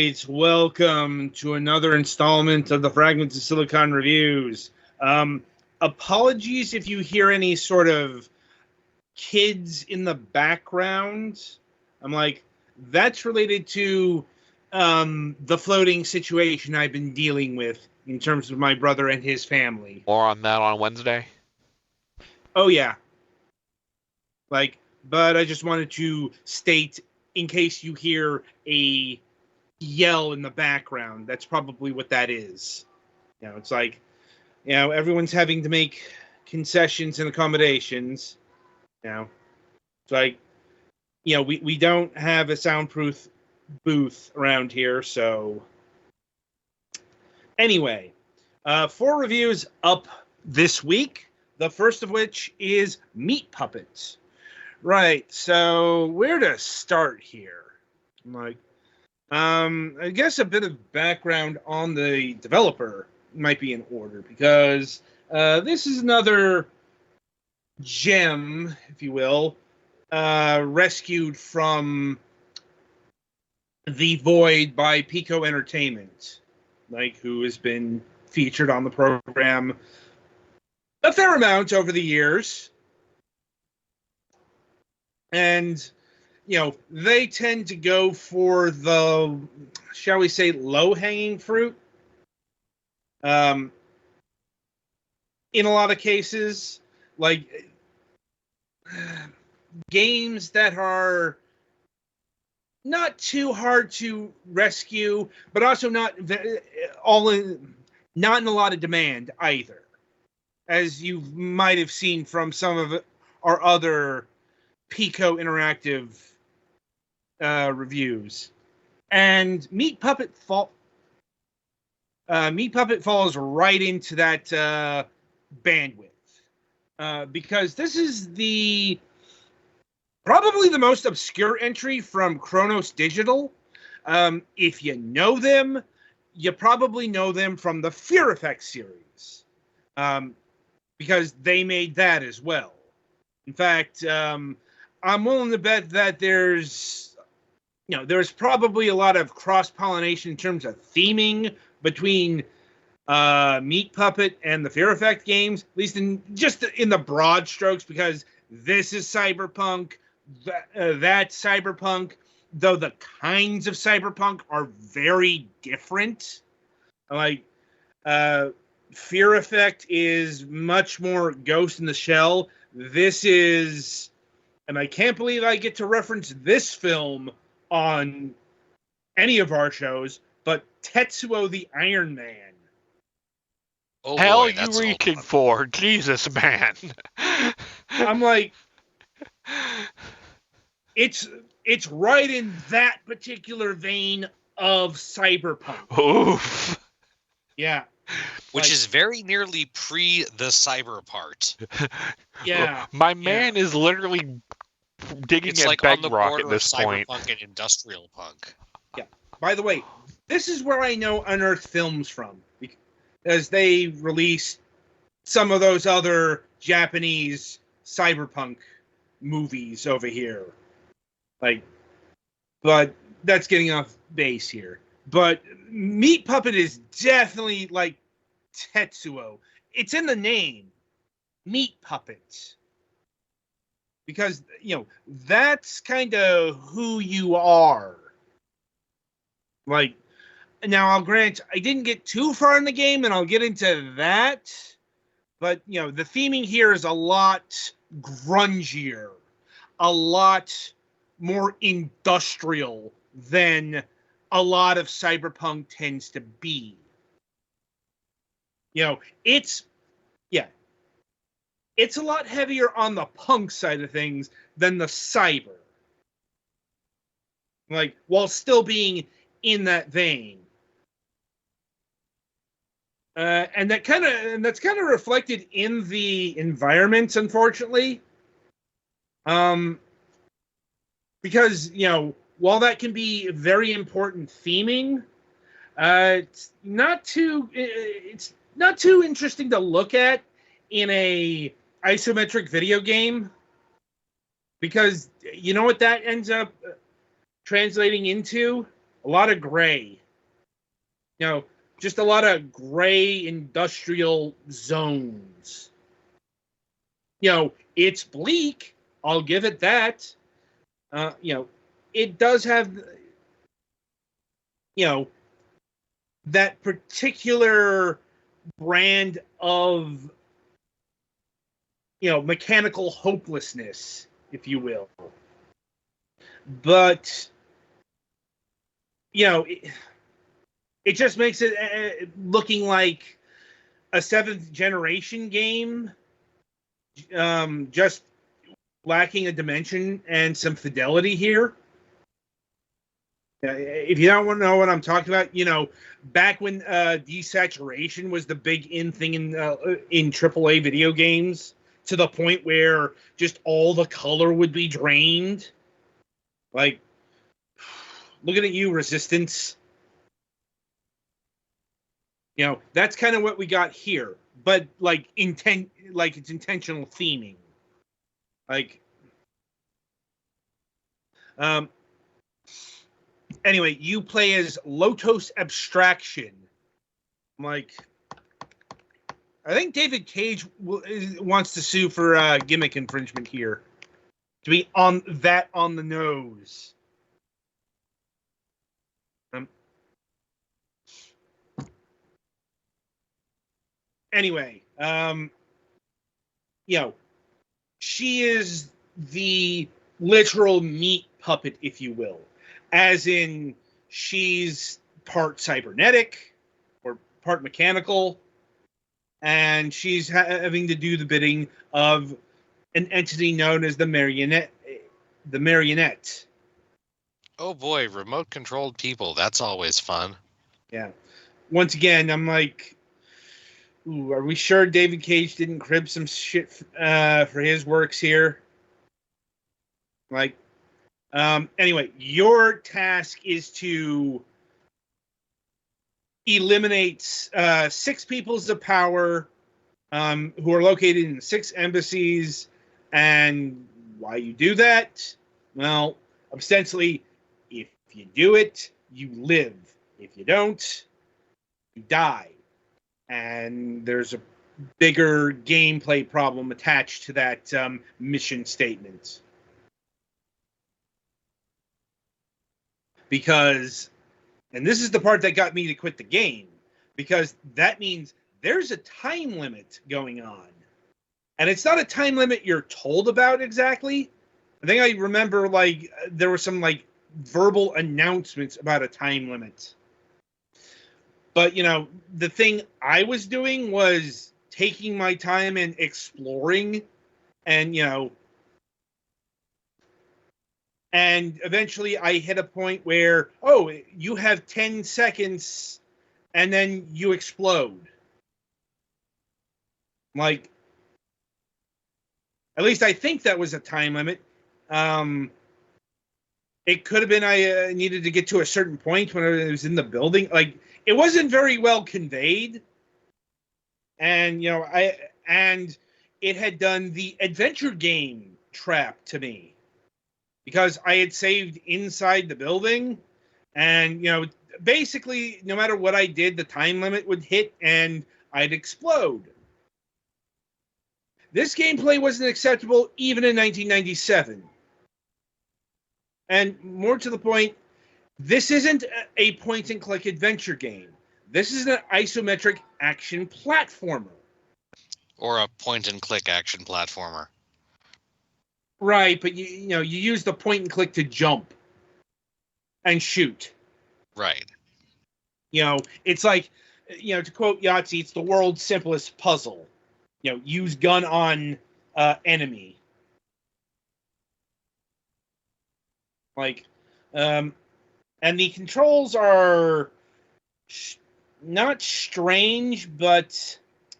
right, welcome to another installment of the Fragments of Silicon reviews. Apologies if you hear any sort of kids in the background. I'm like, that's related to the floating situation I've been dealing with in terms of my brother and his family. More on that on Wednesday. Oh, yeah. But I just wanted to state, in case you hear a yell in the background, that's probably what that is. It's like, everyone's having to make concessions and accommodations. It's like, we don't have a soundproof booth around here, so anyway, 4 reviews up this week, the first of which is Meat Puppets. Right, so where to start here? I guess a bit of background on the developer might be in order, because this is another gem, if you will, rescued from the void by Pico Entertainment, who has been featured on the program a fair amount over the years. And they tend to go for the, shall we say, low-hanging fruit. In a lot of cases, like games that are not too hard to rescue, but also not in a lot of demand either, as you might have seen from some of our other Pico Interactive reviews. And Meat Puppet falls right into that bandwidth, because this is probably the most obscure entry from Kronos Digital. If you know them, you probably know them from the Fear Effect series, because they made that as well. In fact, I'm willing to bet that there's probably a lot of cross-pollination in terms of theming between Meat Puppet and the Fear Effect games, at least in the broad strokes, because this is cyberpunk, that's cyberpunk, though the kinds of cyberpunk are very different. Fear Effect is much more Ghost in the Shell. This is, and I can't believe I get to reference this film on any of our shows, but Tetsuo the Iron Man. Oh, hell, boy, you reaching for? Jesus, man. I'm like, it's right in that particular vein of cyberpunk. Oof. Yeah. Which is very nearly pre the cyber part. Yeah. My man is literally digging it's at like bedrock on the at this point. Cyberpunk and industrial punk. Yeah. By the way, this is where I know Unearthed Films from, because they released some of those other Japanese cyberpunk movies over here. But that's getting off base here. But Meat Puppet is definitely like Tetsuo. It's in the name, Meat Puppet. Because, that's kind of who you are. Now I'll grant I didn't get too far in the game, and I'll get into that. But, the theming here is a lot grungier, a lot more industrial than a lot of cyberpunk tends to be. It's a lot heavier on the punk side of things than the cyber. While still being in that vein. And that's kind of reflected in the environments, unfortunately. Because, while that can be very important theming, it's not too interesting to look at in a isometric video game, because you know what that ends up translating into? a lot of gray. Just a lot of gray industrial zones. It's bleak. I'll give it that. It does have, that particular brand of, mechanical hopelessness, if you will. But, it just makes it looking like a 7th generation game, just lacking a dimension and some fidelity here. If you don't want to know what I'm talking about, back when desaturation was the big in thing in AAA video games, to the point where just all the color would be drained. Like, looking at you, Resistance. That's kind of what we got here, but like it's intentional theming. Like, anyway, you play as Lotos Abstraction. I'm like, I think David Cage wants to sue for gimmick infringement here. To be on the nose. Anyway, she is the literal meat puppet, if you will. As in, she's part cybernetic or part mechanical, and she's having to do the bidding of an entity known as the marionette. The marionette. Oh boy, remote-controlled people. That's always fun. Yeah. Once again, I'm like, ooh, are we sure David Cage didn't crib some shit for his works here? Like, anyway, your task is to eliminate 6 peoples of power who are located in 6 embassies. And why you do that? Well, ostensibly, if you do it, you live. If you don't, you die. And there's a bigger gameplay problem attached to that mission statement. Because, and this is the part that got me to quit the game, because that means there's a time limit going on. And it's not a time limit you're told about exactly. I think I remember, like, there were some, like, verbal announcements about a time limit. But, the thing I was doing was taking my time and exploring and, and eventually I hit a point where, oh, you have 10 seconds and then you explode. Like, at least I think that was a time limit. It could have been I needed to get to a certain point when I was in the building. Like, it wasn't very well conveyed. And, and it had done the adventure game trap to me. Because I had saved inside the building. And, basically, no matter what I did, the time limit would hit and I'd explode. This gameplay wasn't acceptable even in 1997. And more to the point, this isn't a point-and-click adventure game. This is an isometric action platformer. Or a point-and-click action platformer. Right, but you use the point-and-click to jump and shoot. Right. It's like, to quote Yahtzee, it's the world's simplest puzzle. Use gun on enemy. Like, and the controls are not strange, but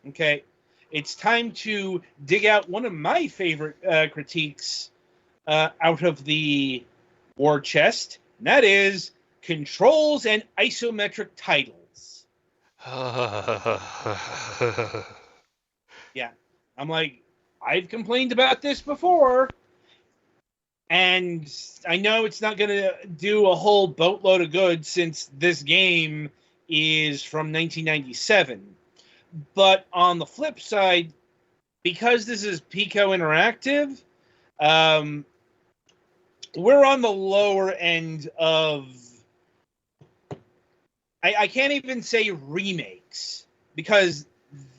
okay. It's time to dig out one of my favorite critiques out of the war chest, and that is controls and isometric titles. Yeah. I'm like, I've complained about this before. And I know it's not going to do a whole boatload of good since this game is from 1997. But on the flip side, because this is Pico Interactive, we're on the lower end of... I can't even say remakes, because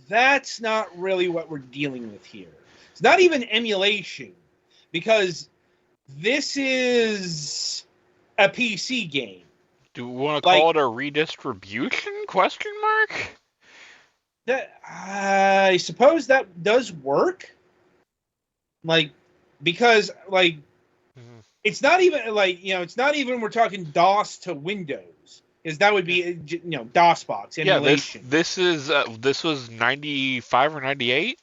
that's not really what we're dealing with here. It's not even emulation, because this is a PC game. Do we want to call it a redistribution? Question mark? I suppose that does work. Because it's not even it's not even we're talking DOS to Windows, because that would be DOS box emulation. Yeah, this was 95 or 98.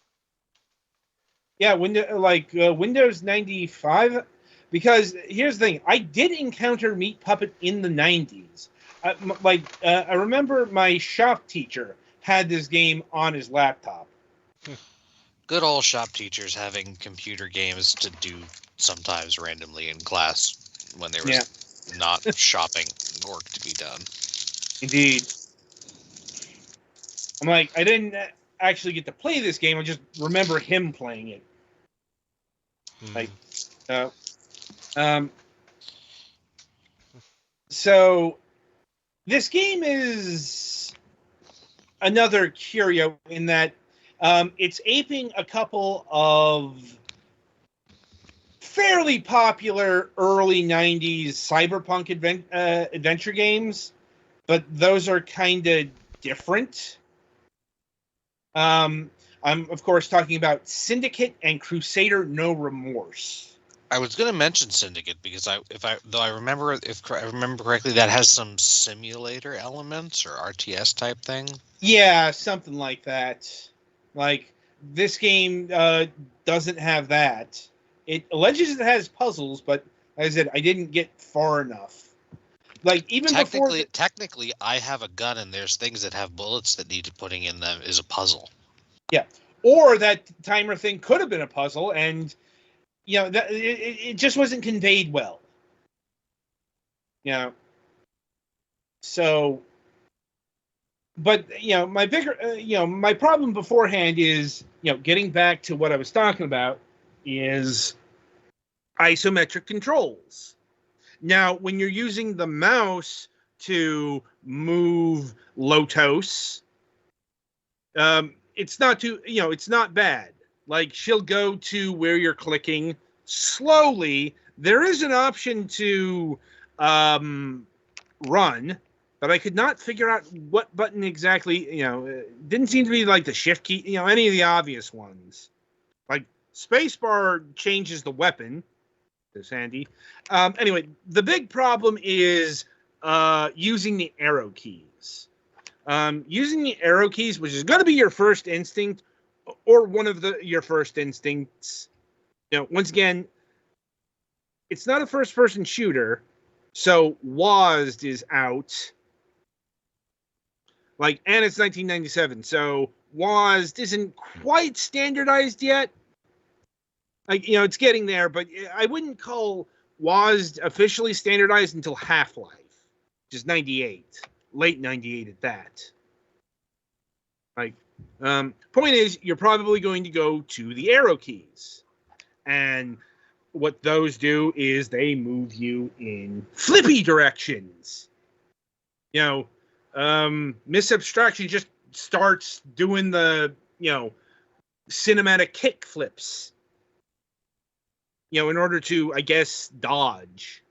Yeah, Windows 95. Because here's the thing, I did encounter Meat Puppet in the 90s. I remember my shop teacher had this game on his laptop. Good old shop teachers having computer games to do sometimes randomly in class when there was not shopping work to be done. Indeed. I'm I didn't actually get to play this game. I just remember him playing it. So this game is another curio in that it's aping a couple of fairly popular early 90s cyberpunk adventure games, but those are kind of different. I'm, of course, talking about Syndicate and Crusader No Remorse. I was going to mention Syndicate because if I remember correctly, that has some simulator elements or RTS type thing. Yeah, something like that. This game doesn't have that. It alleges it has puzzles, but as I said, I didn't get far enough. Technically, I have a gun and there's things that have bullets that need putting in them is a puzzle. Yeah, or that timer thing could have been a puzzle, and it just wasn't conveyed well. So, but my bigger, my problem beforehand is, getting back to what I was talking about, is isometric controls. Now, when you're using the mouse to move Lotos, it's not too, it's not bad. She'll go to where you're clicking slowly. There is an option to run, but I could not figure out what button exactly, it didn't seem to be the shift key, any of the obvious ones. Spacebar changes the weapon. That's handy. Anyway, the big problem is using the arrow keys. Using the arrow keys, which is going to be your first instinct, or one of your first instincts. Once again, it's not a first-person shooter, so WASD is out. And it's 1997, so WASD isn't quite standardized yet. It's getting there, but I wouldn't call WASD officially standardized until Half-Life, which is 98, late 98 at that. Point is, you're probably going to go to the arrow keys, and what those do is they move you in flippy directions. Miss Abstraction just starts doing the cinematic kick flips. In order to, I guess, dodge.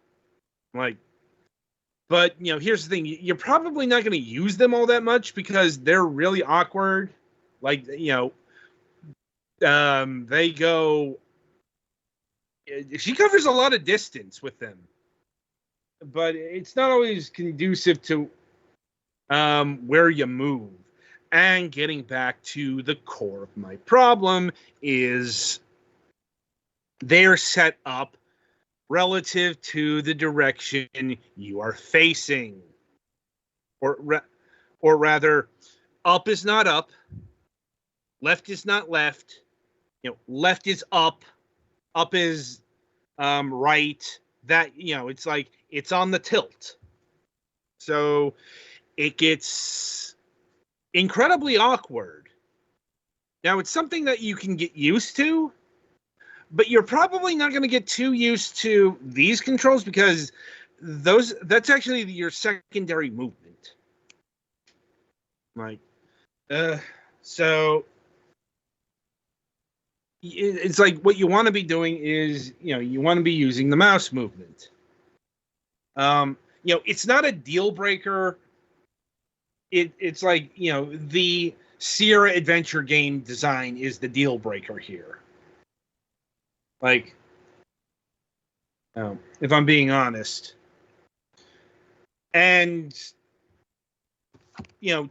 But, here's the thing. You're probably not going to use them all that much because they're really awkward. They go... She covers a lot of distance with them. But it's not always conducive to where you move. And getting back to the core of my problem is... they're set up relative to the direction you are facing. Or rather, up is not up, left is not left, left is up is right, that, it's like it's on the tilt. So it gets incredibly awkward. Now, it's something that you can get used to, but you're probably not going to get too used to these controls because that's actually your secondary movement. Like, so it's like what you want to be doing is, you want to be using the mouse movement. It's not a deal breaker. It's like, the Sierra adventure game design is the deal breaker here. Like, if I'm being honest. And,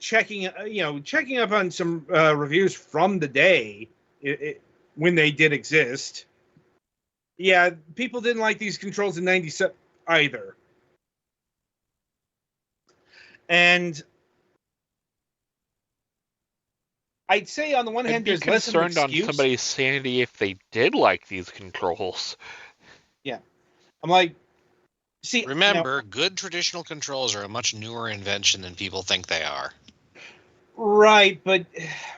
checking up on some reviews from the day, when they did exist. Yeah, people didn't like these controls in 97 either. And I'd say on the one hand, there's less of an excuse. I'd be concerned on somebody's sanity if they did like these controls. Yeah. I'm like, see, remember, good traditional controls are a much newer invention than people think they are. Right, but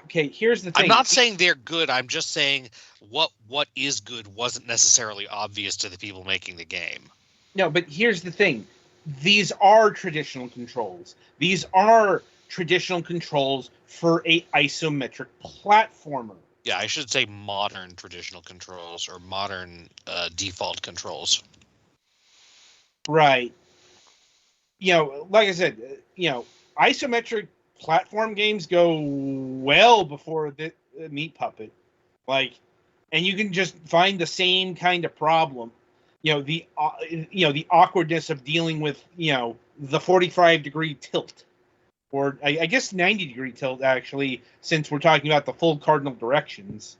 okay, here's the thing. I'm not saying they're good. I'm just saying what is good wasn't necessarily obvious to the people making the game. No, but here's the thing. These are traditional controls. These are traditional controls for a isometric platformer. Yeah, I should say modern traditional controls or modern default controls. Right. Like I said, isometric platform games go well before the Meat Puppet. Like, and you can just find the same kind of problem. The awkwardness of dealing with, the 45-degree tilt. Or I guess 90-degree tilt, actually, since we're talking about the full cardinal directions.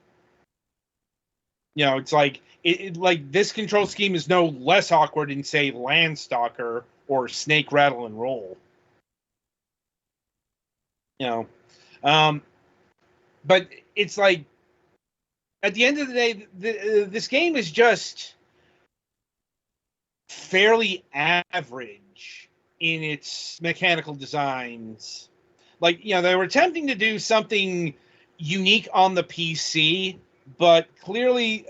It's like like this control scheme is no less awkward in, say, Landstalker or Snake, Rattle, and Roll. But it's like, at the end of the day, this game is just fairly average in its mechanical designs. Like, they were attempting to do something unique on the PC, but clearly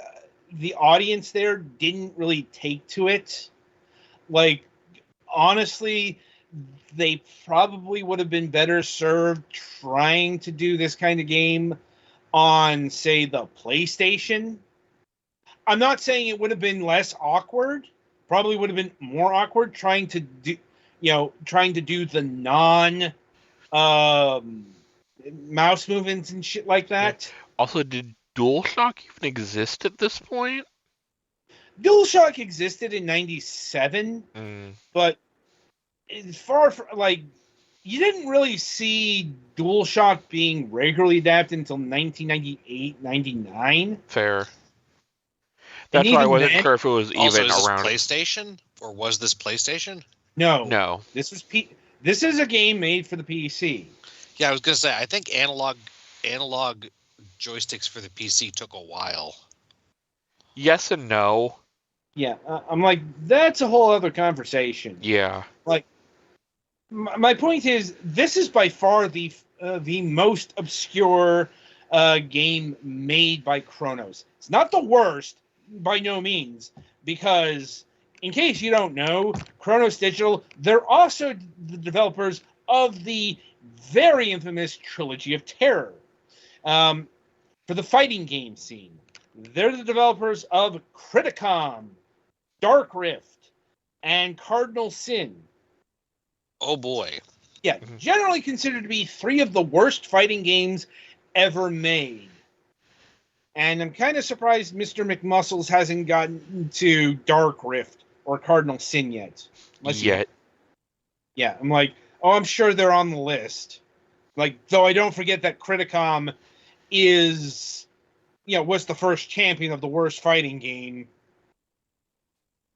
the audience there didn't really take to it. Like, honestly, they probably would have been better served trying to do this kind of game on, say, the PlayStation. I'm not saying it would have been less awkward. Probably would have been more awkward trying to do the non mouse movements and shit like that. Yeah. Also, did DualShock even exist at this point? DualShock existed in 97, but as far from, like, you didn't really see DualShock being regularly adapted until 1998, 99. Fair. That's why I wasn't sure if it was even around. PlayStation, or was this PlayStation? No. This is a game made for the PC. Yeah, I was gonna say, I think analog joysticks for the PC took a while. Yes and no. Yeah, I'm like, that's a whole other conversation. Yeah. Like, my point is, this is by far the most obscure game made by Chronos. It's not the worst, by no means, because, in case you don't know, Chronos Digital, they're also the developers of the very infamous Trilogy of Terror for the fighting game scene. They're the developers of Criticom, Dark Rift, and Cardinal Sin. Oh boy. Yeah, generally considered to be 3 of the worst fighting games ever made. And I'm kind of surprised Mr. McMuscles hasn't gotten to Dark Rift or Cardinal Sin yet. Yeah, I'm like, I'm sure they're on the list. Like, though I don't forget that Criticom is, was the first champion of the worst fighting game.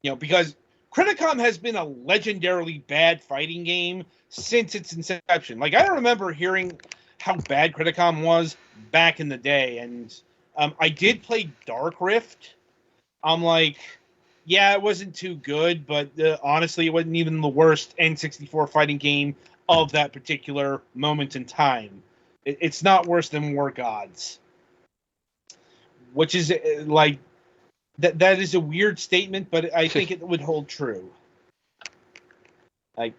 Because Criticom has been a legendarily bad fighting game since its inception. Like, I remember hearing how bad Criticom was back in the day, and I did play Dark Rift. I'm like, Yeah, it wasn't too good, but honestly, it wasn't even the worst N64 fighting game of that particular moment in time. It's not worse than War Gods, which is like that is a weird statement, but I think it would hold true. Like,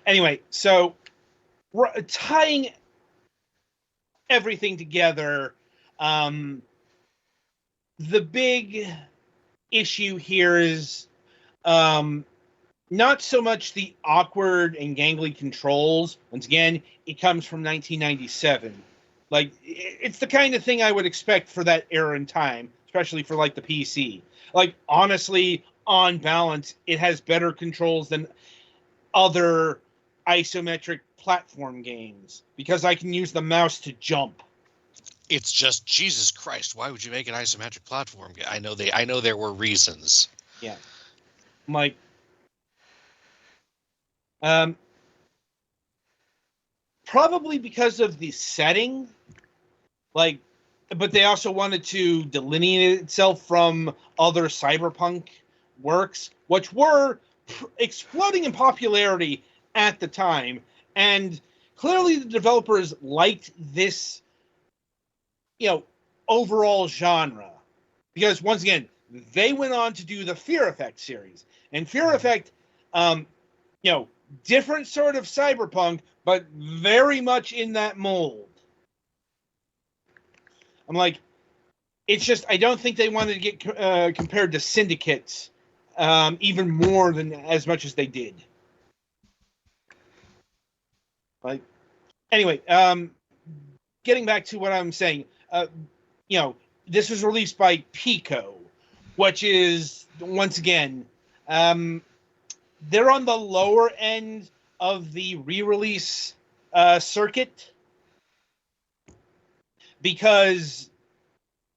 anyway, so tying everything together, the big issue here is not so much the awkward and gangly controls. Once again, it comes from 1997. Like, it's the kind of thing I would expect for that era in time, especially for, like, the PC. Like, honestly, on balance, it has better controls than other isometric platform games, because I can use the mouse to jump. It's just, Jesus Christ, why would you make an isometric platform game? I know there were reasons. Yeah. I'm like, probably because of the setting, like, but they also wanted to delineate itself from other cyberpunk works, which were exploding in popularity at the time, and clearly the developers liked this, overall genre, because once again, they went on to do the Fear Effect series, and Fear Effect, different sort of cyberpunk, but very much in that mold. I'm like, it's just, I don't think they wanted to get compared to Syndicates even more than as much as they did. Like, anyway, getting back to what I'm saying, this was released by Pico, which is, once again, they're on the lower end of the re-release circuit, because,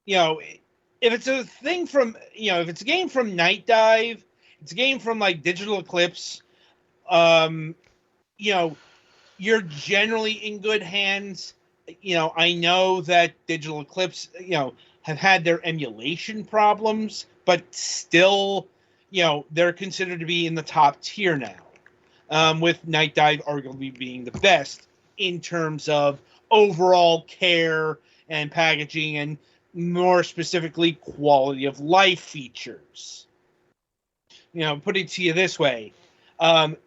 if it's a thing from, if it's a game from Night Dive, it's a game from, like, Digital Eclipse, you're generally in good hands. I know that Digital Eclipse, have had their emulation problems, but still, they're considered to be in the top tier now, with Night Dive arguably being the best in terms of overall care and packaging, and more specifically, quality of life features. Put it to you this way.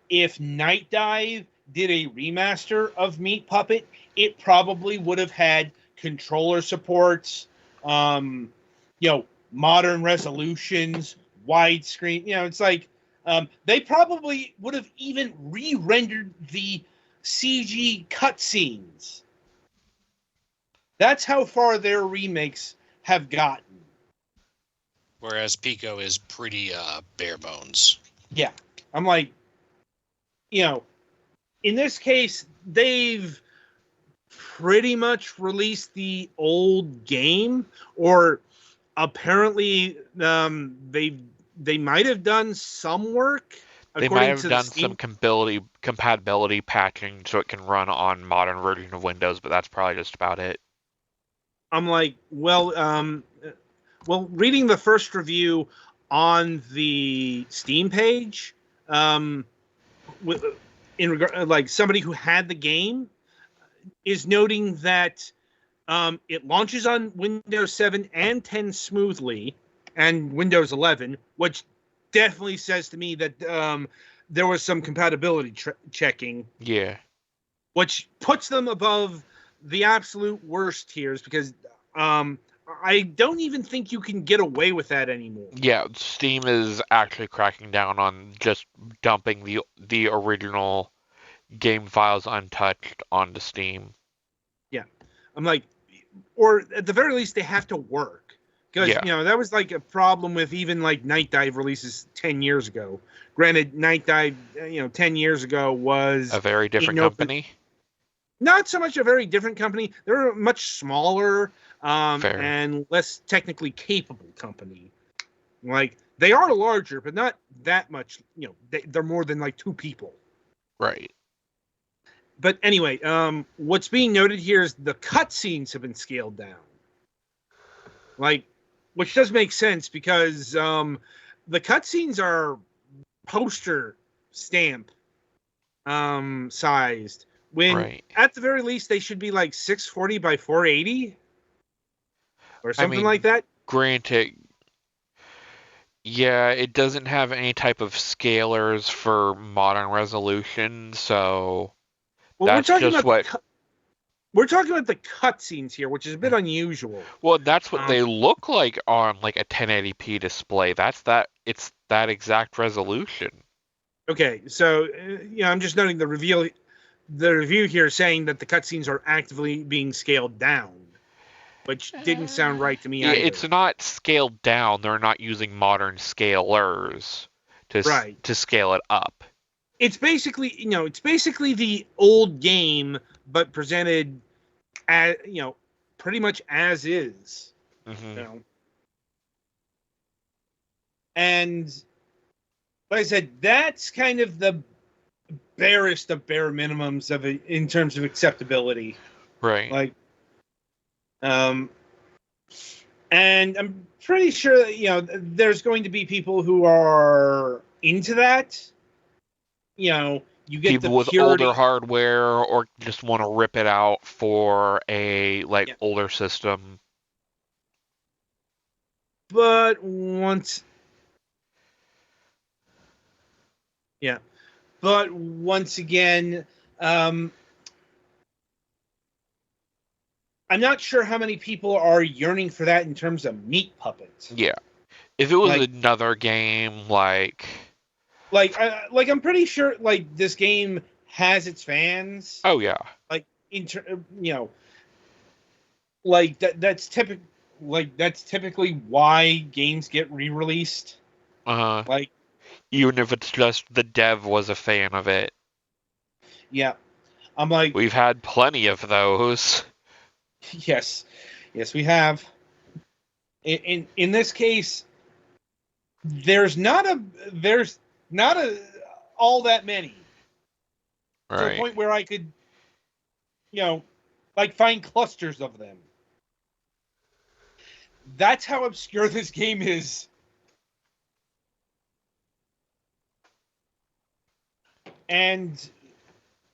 If Night Dive did a remaster of Meat Puppet, it probably would have had controller supports, modern resolutions, widescreen. It's like, they probably would have even re-rendered the CG cutscenes. That's how far their remakes have gotten. Whereas Pico is pretty bare bones. Yeah. I'm like, in this case, they've pretty much released the old game, or apparently they might have done some work. They might have done some compatibility patching so it can run on modern version of Windows, but that's probably just about it. I'm like, well, reading the first review on the Steam page, in regard, like, somebody who had the game is noting that it launches on Windows 7 and 10 smoothly, and Windows 11, which definitely says to me that there was some compatibility checking. Yeah. Which puts them above the absolute worst tiers, because I don't even think you can get away with that anymore. Yeah, Steam is actually cracking down on just dumping the original game files untouched onto Steam. Yeah. I'm like, or at the very least, they have to work. Because, that was like a problem with even like Night Dive releases 10 years ago. Granted, Night Dive, 10 years ago was a very different company. Not so much a very different company. They're a much smaller and less technically capable company. Like, they are larger, but not that much. They're more than like 2 people. Right. But anyway, what's being noted here is the cutscenes have been scaled down. Like, which does make sense because the cutscenes are poster stamp sized. When at the very least they should be like 640 by 480 or something like that. Granted, yeah, it doesn't have any type of scalers for modern resolution, so that's just what. We're talking about the cutscenes here, which is a bit unusual. Well, that's what they look like on like a 1080p display. It's that exact resolution. Okay, so I'm just noting the review here saying that the cutscenes are actively being scaled down, which didn't sound right to me either. It's not scaled down. They're not using modern scalers to scale it up. It's basically, the old game, but presented as, pretty much as is. Mm-hmm. And like I said, that's kind of the barest of bare minimums of it in terms of acceptability. Right. Like, and I'm pretty sure that, there's going to be people who are into that. You get people with older hardware or just want to rip it out for a older system. But once again, I'm not sure how many people are yearning for that in terms of Meat Puppet. Yeah. If it was another game like I'm pretty sure this game has its fans. Oh yeah. That's typically why games get re-released. Even if it's just the dev was a fan of it. Yeah. I'm like, we've had plenty of those. Yes, we have. In this case, there's not all that many. Right. To the point where I could, find clusters of them. That's how obscure this game is. And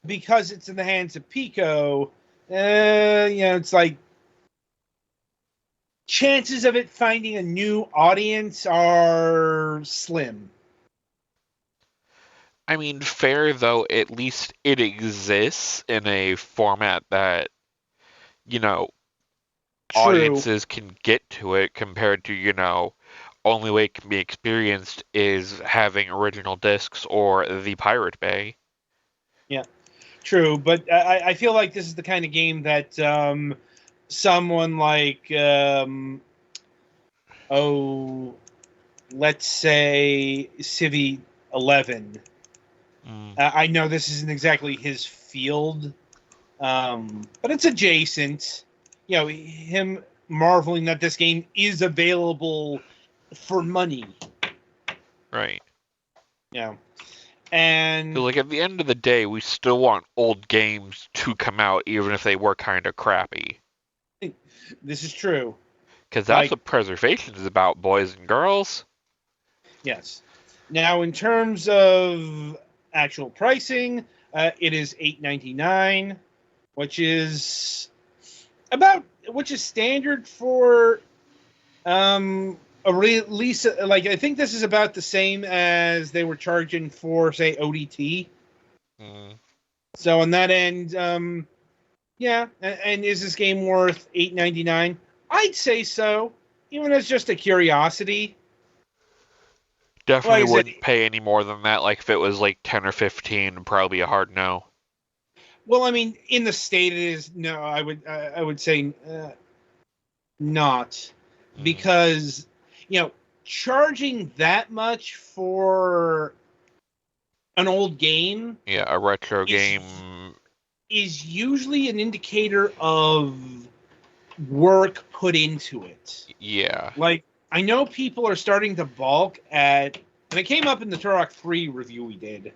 because it's in the hands of Pico, it's like chances of it finding a new audience are slim. I mean, fair though, at least it exists in a format that, audiences can get to it compared to, only way it can be experienced is having original discs or the Pirate Bay. Yeah, true. But I feel like this is the kind of game that someone like, let's say Civi 11. I know this isn't exactly his field, but it's adjacent. Him marveling that this game is available for money. Right. Yeah. And so, at the end of the day, we still want old games to come out, even if they were kind of crappy. This is true. Because that's what preservation is about, boys and girls. Yes. Now, in terms of actual pricing, it is $8.99, which is standard for a release. I think this is about the same as they were charging for, say, ODT. So on that end, yeah. And is this game worth $8.99? I'd say so, even as just a curiosity. Definitely wouldn't pay any more than that. If it was 10 or 15, probably a hard no. Well, I mean, in the state it is no. I would say not, because charging that much for an old game, a retro game, is usually an indicator of work put into it. Yeah. I know people are starting to balk at, and it came up in the Turok 3 review we did.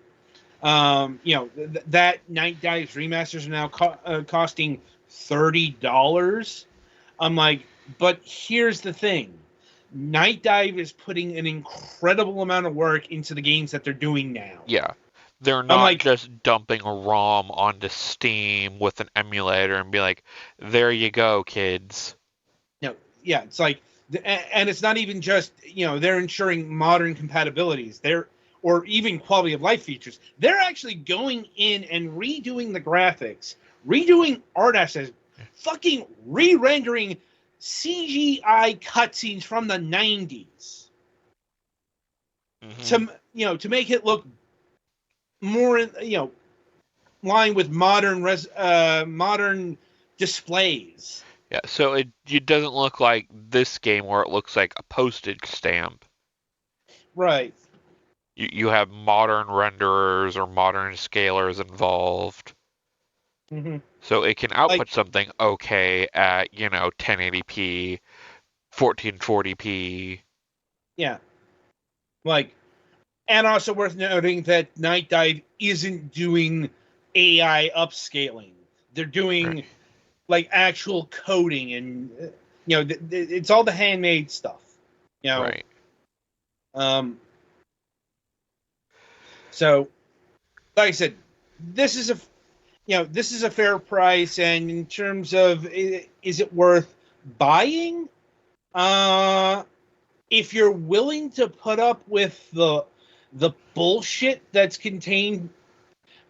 That Night Dives remasters are now costing $30. I'm like, but here's the thing. Night Dive is putting an incredible amount of work into the games that they're doing now. Yeah. They're not just dumping a ROM onto Steam with an emulator and be like, there you go, kids. No, yeah, it's like, and it's not even just, they're ensuring modern compatibilities. Or even quality of life features. They're actually going in and redoing the graphics, redoing art assets, fucking re-rendering CGI cutscenes from the 90s. Mm-hmm. To make it look more in line with modern displays. Yeah, so it doesn't look like this game where it looks like a postage stamp. Right. You have modern renderers or modern scalers involved. Mm-hmm. So it can output something okay at, 1080p, 1440p. Yeah. And also worth noting that Night Dive isn't doing AI upscaling. They're doing actual coding and it's all the handmade stuff. Right. So, like I said, this is a fair price, and in terms of is it worth buying? If you're willing to put up with the bullshit that's contained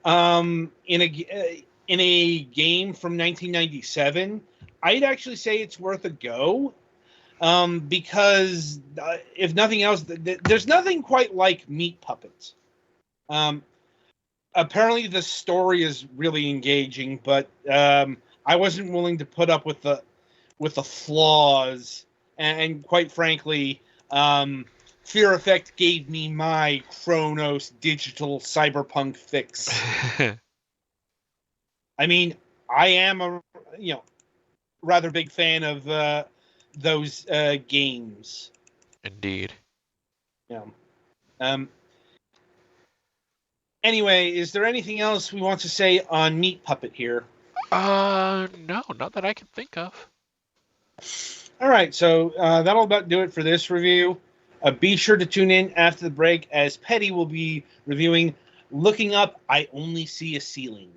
in a game from 1997, I'd actually say it's worth a go. Because if nothing else, there's nothing quite like Meat Puppets. Apparently the story is really engaging, but I wasn't willing to put up with the flaws, and quite frankly, Fear Effect gave me my Chronos digital cyberpunk fix. I mean, I am a rather big fan of those games. Indeed. Yeah. Anyway, is there anything else we want to say on Meat Puppet here? No, not that I can think of. All right, so that'll about do it for this review. Be sure to tune in after the break, as Petty will be reviewing Looking Up, I Only See a Ceiling.